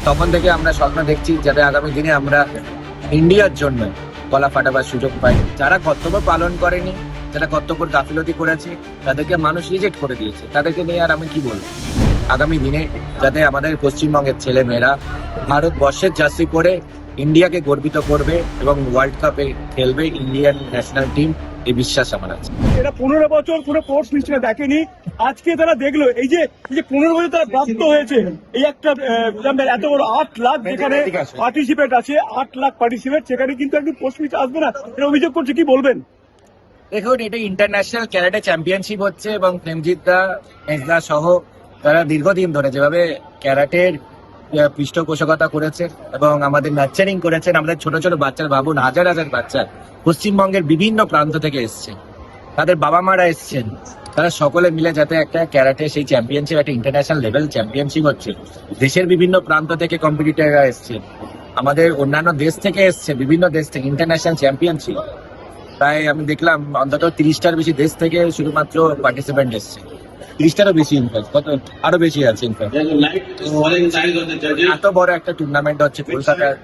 তখন থেকে আমরা স্বপ্ন দেখছি যাতে আগামী দিনে আমরা ইন্ডিয়ার জন্য গলা ফাটাবার সুযোগ পাই। যারা কর্তব্য পালন করেনি, যারা কর্তব্যের গাফিলতি করেছে, তাদেরকে মানুষ রিজেক্ট করে দিয়েছে। তাদেরকে নিয়ে আর আমি কি বলবো? আগামী দিনে যাতে আমাদের পশ্চিমবঙ্গের ছেলে মেয়েরা ভারতবর্ষের জার্সি পরে ইন্ডিয়াকে গর্বিত করবে এবং ওয়ার্ল্ড কাপে খেলবে ইন্ডিয়ান ন্যাশনাল টিম, এই বিশ্বাস আমার আছে। এরা 15 বছর কোনো স্পোর্টস মিনিস্টার দেখেনি, আজকে তারা দেখলো এই যে 15 বছর তারা প্রাপ্ত হয়েছে এই একটা এত বড় 8 লাখ যেখানে পার্টিসিপেট আছে, 8 লাখ পার্টিসিপেট, সেখানে কিন্তু একদম স্পোর্টস মিনিস্টার আসবে না, এটা অভিযোগ করছে। কি বলবেন? দেখুন, এটা ইন্টারন্যাশনাল ক্যারাটে চ্যাম্পিয়নশিপ হচ্ছে এবং প্রেমজিৎ দা, মেজদা সহ তারা দীর্ঘদিন ধরে যেভাবে ক্যারাটের পৃষ্ঠপোষকতা করেছে এবং আমাদের নার্চারিং করেছেন, আমাদের ছোট ছোট বাচ্চার, ভাবুন হাজার হাজার বাচ্চা পশ্চিমবঙ্গের বিভিন্ন প্রান্ত থেকে এসছে, তাদের বাবা মারা এসছেন, তারা সকলে মিলে যাতে একটা ক্যারাটে সেই চ্যাম্পিয়নশিপ, একটা ইন্টারন্যাশনাল লেভেল চ্যাম্পিয়নশিপ হচ্ছে। দেশের বিভিন্ন প্রান্ত থেকে কম্পিটিটররা এসছেন, আমাদের অন্যান্য দেশ থেকে এসছে, বিভিন্ন দেশ থেকে ইন্টারন্যাশনাল চ্যাম্পিয়নশিপ। প্রায় আমি দেখলাম অন্তত 30টার বেশি দেশ থেকে শুধুমাত্র পার্টিসিপেন্ট এসছে, 30টারও বেশি, ইনফ্যাক্ট কত আরো বেশি আছে ইনফ্যাক্ট। এত বড় একটা টুর্নামেন্ট হচ্ছে কলকাতার,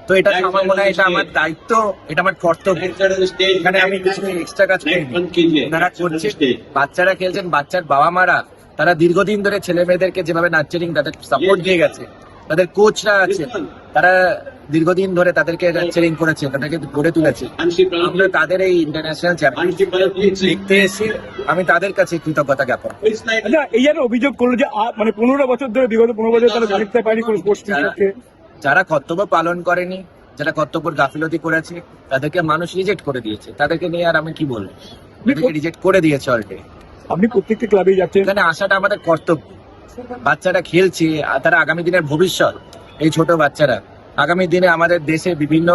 তো এটা আমার মনে হয় এটা আমার দায়িত্ব, এটা আমার কর্তব্য। এখানে আমি কিছু এক্সট্রা কাজ করি, ওনারা করছে, বাচ্চারা খেলছেন, বাচ্চার বাবা মারা তারা দীর্ঘদিন ধরে ছেলে মেয়েদেরকে যেভাবে নার্চারিং, তাদের সাপোর্ট দিয়ে গেছে, তাদের কোচরা আছে, তারা দীর্ঘদিন ধরে তাদেরকে নার্চারিং করেছে, তাদেরকে গড়ে তুলেছে। আমরা তাদের এই ইন্টারন্যাশনাল চ্যাম্পিয়নশিপ দেখতে এসে আমি তাদের কাছে কৃতজ্ঞতা জ্ঞাপন। আচ্ছা, এই যে অভিযোগ করলো যে 15 বছর ধরে, বিগত 15 বছর তারা দেখতে পায়নি কোনো স্পোর্টস মিনিস্টারকে। যারা কর্তব্য পালন করেনি, যারা কর্তব্যের গাফিলতি করেছে, তাদেরকে মানুষ রিজেক্ট করে দিয়েছে। তাদেরকে নিয়ে আর আমি কি বলবো? রিজেক্ট করে দিয়েছে অলরেডি। আপনি প্রত্যেকটা ক্লাবে যাচ্ছেন, এখানে আসাটা আমাদের কর্তব্য। বাচ্চারা খেলছে, তারা আগামী দিনের ভবিষ্যৎ। এই ছোট বাচ্চারা আগামী দিনে আমাদের দেশে বিভিন্ন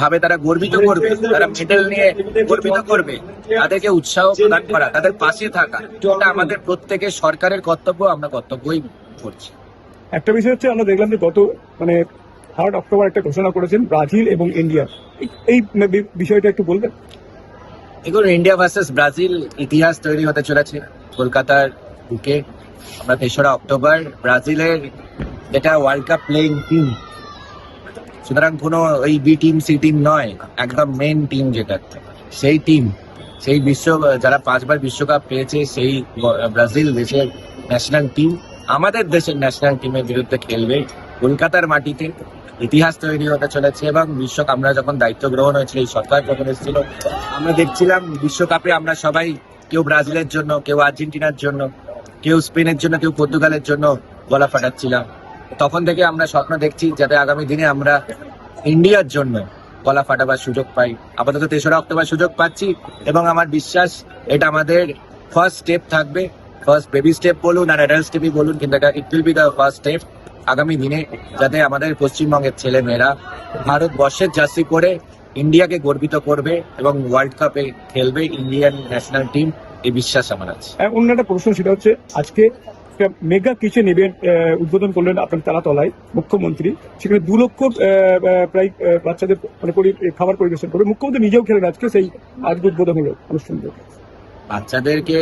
ভাবে তারা গর্বিত করবে, তারা মেডেল নিয়ে গর্বিত করবে। তাদেরকে উৎসাহ প্রদান করা, তাদের পাশে থাকা, এটা আমাদের প্রত্যেকের সরকারের কর্তব্য। আমরা কর্তব্যই করছি। একটা বিষয় হচ্ছে, আমরা দেখলাম যে গত 3 অক্টোবর একটা ঘোষণা করেছেন ব্রাজিল এবং ইন্ডিয়া, এই বিষয়টা একটু বলবেন? দেখুন, ইন্ডিয়া ভার্সেস ব্রাজিল ইতিহাস তৈরি হতে চলেছে কলকাতার বুকে। আমরা 3রা অক্টোবর ব্রাজিলের এটা ওয়ার্ল্ড কাপ প্লেইং টিম, সুতরাং কোনো ওই বি টিম সি টিম নয়, একদম মেন টিম যেটা, সেই টিম, সেই যারা 5বার বিশ্বকাপ পেয়েছে, সেই ব্রাজিল দেশের ন্যাশনাল টিম আমাদের দেশের ন্যাশনাল টিমের বিরুদ্ধে খেলবে কলকাতার মাটিতে। ইতিহাস তৈরি হতে চলেছে এবং বিশ্বকাপ, আমরা যখন দায়িত্ব গ্রহণ হয়েছিল, এই সরকার যখন এসেছিল, আমরা দেখছিলাম বিশ্বকাপে আমরা সবাই, কেউ ব্রাজিলের জন্য, কেউ আর্জেন্টিনার জন্য, কেউ স্পেনের জন্য, কেউ পর্তুগালের জন্য গলা ফাটাচ্ছিলাম। তখন থেকে আমরা স্বপ্ন দেখছি যাতে আগামী দিনে আমরা ইন্ডিয়ার জন্য গলা ফাটাবার সুযোগ পাই। আপাতত 3রা অক্টোবর সুযোগ পাচ্ছি এবং আমার বিশ্বাস এটা আমাদের ফার্স্ট স্টেপ থাকবে। ফার্স্ট বেবি স্টেপ বলুন আর অ্যাডাল্ট স্টেপই বলুন, কিন্তু it will be the first step আগামী দিনে যাতে আমাদের পশ্চিমবঙ্গের ছেলে মেয়েরা ভারতবর্ষের জার্সি পরে ইন্ডিয়াকে গর্বিত করবে এবং ওয়ার্ল্ড কাপে খেলবে ইন্ডিয়ান ন্যাশনাল টিম, এই বিশ্বাস আমার আছে। অন্য একটা প্রশ্ন, সেটা হচ্ছে আজকে একটা মেগা কিচেন ইভেন্ট উদ্বোধন করলেন আপনার তারাতলায় মুখ্যমন্ত্রী, সেখানে 2 লক্ষ প্রায় বাচ্চাদের খাবার পরিবেশন করবে। মুখ্যমন্ত্রী নিজেও খেলেন আজকে, সেই আজকে উদ্বোধন হলো অনুষ্ঠান। বাচ্চাদেরকে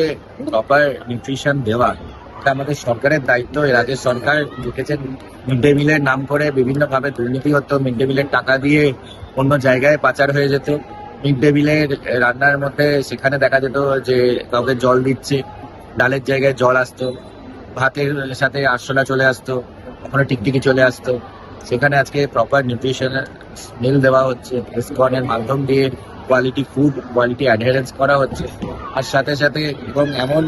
প্রপার নিউট্রিশন দেওয়া এটা আমাদের সরকারের দায়িত্ব। এর আগে সরকার দেখেছেন মিড ডে মিলের নাম করে বিভিন্ন ভাবে দুর্নীতি হতো, মিড ডে মিলের টাকা দিয়ে অন্য জায়গায় পাচার হয়ে যেত। মিড ডে মিলের রান্নার মধ্যে সেখানে দেখা যেত যে কাউকে জল দিচ্ছে, ডালের জায়গায় জল আসতো, ভাতের সাথে আরশোলা চলে আসতো, কখনো টিকটিকি চলে আসতো। সেখানে আজকে প্রপার নিউট্রিশন মিল দেওয়া হচ্ছে, এসকনের মাধ্যম দিয়ে কোয়ালিটি ফুড, কোয়ালিটি অ্যাডহারেন্স করা হচ্ছে, আর সাথে সাথে এবং এমন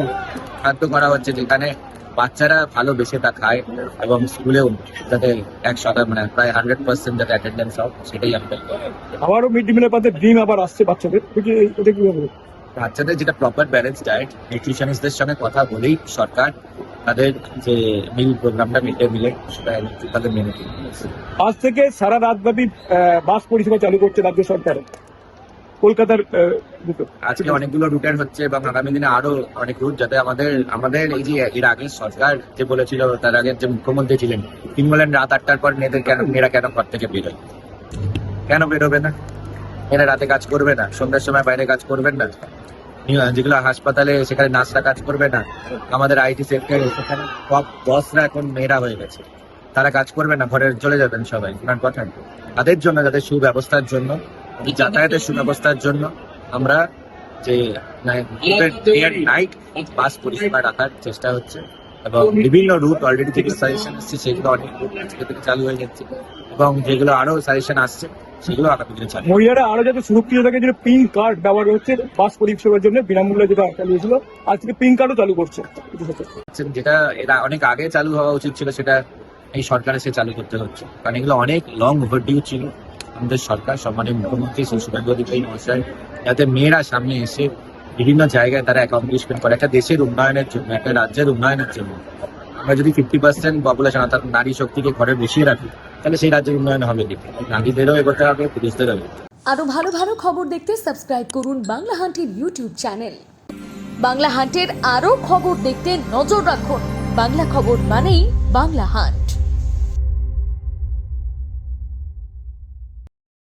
খাদ্য করা হচ্ছে যেখানে বাচ্চারা ভালোবেসে তা খায় এবং স্কুলেও যাতে 100% প্রায় 100% যাতে অ্যাটেন্ডেন্স হয়, সেটাই আমাদের। আবারও মিড ডে মিলের পাতে ডিম আবার আসছে বাচ্চাদের, এটা কি হবে? বাচ্চাদের যেটা প্রপার ব্যালেন্স ডায়েট, নিউট্রিশনিস্টদের সঙ্গে কথা বলেই সরকার তাদের যে মিল প্রোগ্রামটা মিড ডে মিলে সেটা তাদের মেনে নিয়েছে। আজ থেকে সারা রাতব্যাপী বাস পরিষেবা চালু করছে রাজ্য সরকার কলকাতার দুটো। আজকে অনেকগুলো রুটের হচ্ছে এবং আগামী দিনে আরো অনেক রুট, যাতে আমাদের এই যে এর আগে সরকার যে বলেছিল, তার আগে যে মুখ্যমন্ত্রী ছিলেন তিনি বলেন রাত 8টার পর মেয়েরা কেন ঘর থেকে বেরোয়, কেন বেরোবে না? এরা রাতে কাজ করবে না, সন্ধ্যার সময় বাইরে কাজ করবেন না, যেগুলো হাসপাতালে সেখানে নার্সরা কাজ করবে না, আমাদের আইটি সেক্টরে সেখানে সব বসরা এখন মেয়েরা হয়ে গেছে। তারা কাজ করবে না, ঘরে চলে যাবেন সবাই, ওনার কথা। তাদের জন্য, যাদের সুব্যবস্থার জন্য, এই যাতায়াতের সুব্যবস্থার জন্য আমরা যে নাইট বাস পরিষেবা রাখার চেষ্টা হচ্ছে, এবং বিভিন্ন রুট অলরেডি থেকে সাজেশন আসছে, সেগুলো অনেক রুট আজকে থেকে চালু হয়ে যাচ্ছে, এবং যেগুলো আরো সাজেশন আসছে সেগুলো আগামী দিনে চালু হবে। মহিলারা আরো যাতে সুরক্ষিত থাকে, যেটা পিঙ্ক কার্ড ব্যবহার হচ্ছে বাস পরিষেবার জন্য, বিনামূল্যে যেটা চালিয়েছিল, আজ থেকে পিঙ্ক কার্ডও চালু করছে। যেটা এরা অনেক আগে চালু হওয়া উচিত ছিল, সেটা এই সরকারে সে চালু করতে হচ্ছে, কারণ এগুলো অনেক লং ওভারডিউ ছিল। আমাদের সরকার, সম্মানীয় মুখ্যমন্ত্রী শ্রী শুভেন্দু অধিকারী মহাশয়, যাতে মেয়েরা সামনে এসে বিভিন্ন জায়গায় তারা অ্যাকমপ্লিশমেন্ট করে একটা দেশের উন্নয়নের জন্য, একটা রাজ্যের উন্নয়নের জন্য। আমরা যদি 50% পপুলেশন অর্থাৎ নারী শক্তিকে ঘরে বসিয়ে রাখি, তাহলে সেই রাজ্যের উন্নয়ন হবে না। নারীদেরও এগোতে হবে, পুরুষদেরও এগোতে হবে। আরো ভালো ভালো খবর দেখতে সাবস্ক্রাইব করুন বাংলা হান্টের ইউটিউব চ্যানেল। বাংলা হান্টের আরো খবর দেখতে নজর রাখুন। বাংলা খবর মানেই বাংলা হান্ট।